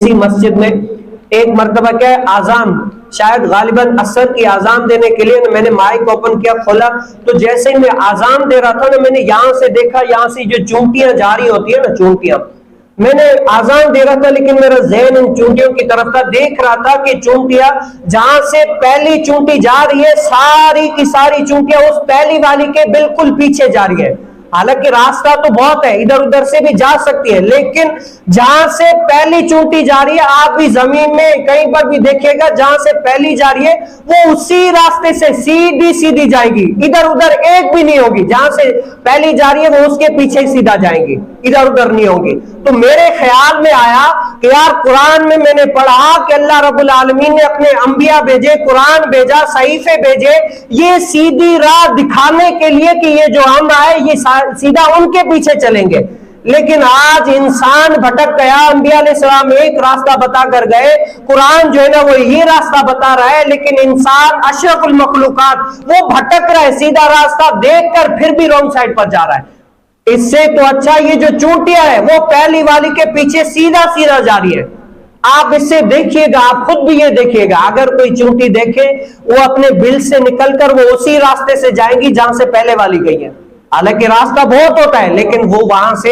इसी मस्जिद में एक मर्तबा क्या है, आजान शायद गालिबन असर की आजान देने के लिए मैंने माइक ओपन किया, खोला, तो जैसे ही मैं आजान दे रहा था ना, मैंने यहां से देखा, यहां से जो चूंटियां जारी होती है ना, चूंटियां, मैंने आजान दे रहा था लेकिन मेरा ज़हन इन चूंटियों की तरफ था, देख रहा था कि चूंटियां जहां से पहली चूंटी जा रही है, सारी की सारी चूंटियां उस पहली वाली के बिल्कुल पीछे जा रही है। हालांकि रास्ता तो बहुत है, इधर उधर से भी जा सकती है, लेकिन जहां से पहली चूंटी जा रही है, आप भी जमीन में कहीं पर भी देखिएगा, जहां से पहली जा रही है वो उसी रास्ते से सीधी सीधी जाएगी, इधर उधर एक भी नहीं होगी। जहां से पहली जा रही है वो उसके पीछे ही सीधा जाएंगी, इधर उधर नहीं होगी। तो मेरे ख्याल में आया कि यार, कुरान में मैंने पढ़ा कि अल्लाह रब्बुल आलमीन ने अपने अंबिया भेजे, कुरान भेजा, सहीफे भेजे, ये सीधी राह दिखाने के लिए कि ये जो हम आए ये सीधा उनके पीछे चलेंगे। लेकिन आज इंसान भटक गया, अंबिया अलैहिस्सलाम एक रास्ता बता कर गए, कुरान जो है ना वो ये रास्ता बता रहा है, लेकिन इंसान अशरफुल मखलूकात वो भटक रहा है, सीधा रास्ता देखकर फिर भी रॉन्ग साइड पर जा रहा है। इससे तो अच्छा ये जो चूंटियां है वो पहली वाली के पीछे सीधा सीधा जा रही है। आप इससे देखिएगा, आप खुद भी ये देखिएगा, अगर कोई चूंटी देखे वो अपने बिल से निकलकर वो उसी रास्ते से जाएंगी जहां से पहले वाली गई है। हालांकि रास्ता बहुत होता है लेकिन वो वहां से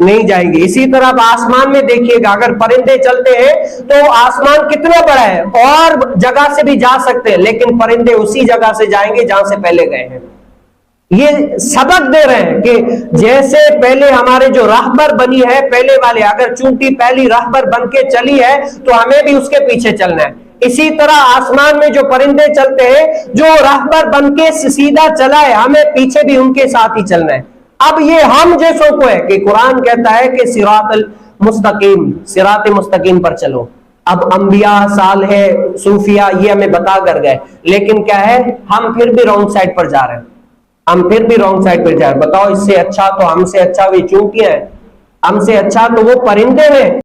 नहीं जाएंगे। इसी तरह आप आसमान में देखिएगा, अगर परिंदे चलते हैं तो आसमान कितना बड़ा है, और जगह से भी जा सकते हैं, लेकिन परिंदे उसी जगह से जाएंगे जहां से पहले गए हैं। ये सबक दे रहे हैं कि जैसे पहले हमारे जो राहबर बनी है पहले वाले, अगर चूंटी पहली राहबर बन के चली है तो हमें भी उसके पीछे चलना है। इसी तरह आसमान में जो परिंदे चलते हैं, जो राहबर बन के सीधा चला है, हमें पीछे भी उनके साथ ही चलना है। अब ये हम जैसों को है कि कुरान कहता है कि सिरातल मुस्तकीम, सिरात मुस्तकीम पर चलो। अब अंबिया, सालेह, सूफिया ये हमें बता कर गए, लेकिन क्या है, हम फिर भी रॉन्ग साइड पर जा रहे हैं, हम फिर भी रॉन्ग साइड पर जा रहे हैं। बताओ, इससे अच्छा तो हमसे अच्छा भी चूंटियां हैं, हमसे अच्छा तो वो परिंदे हैं।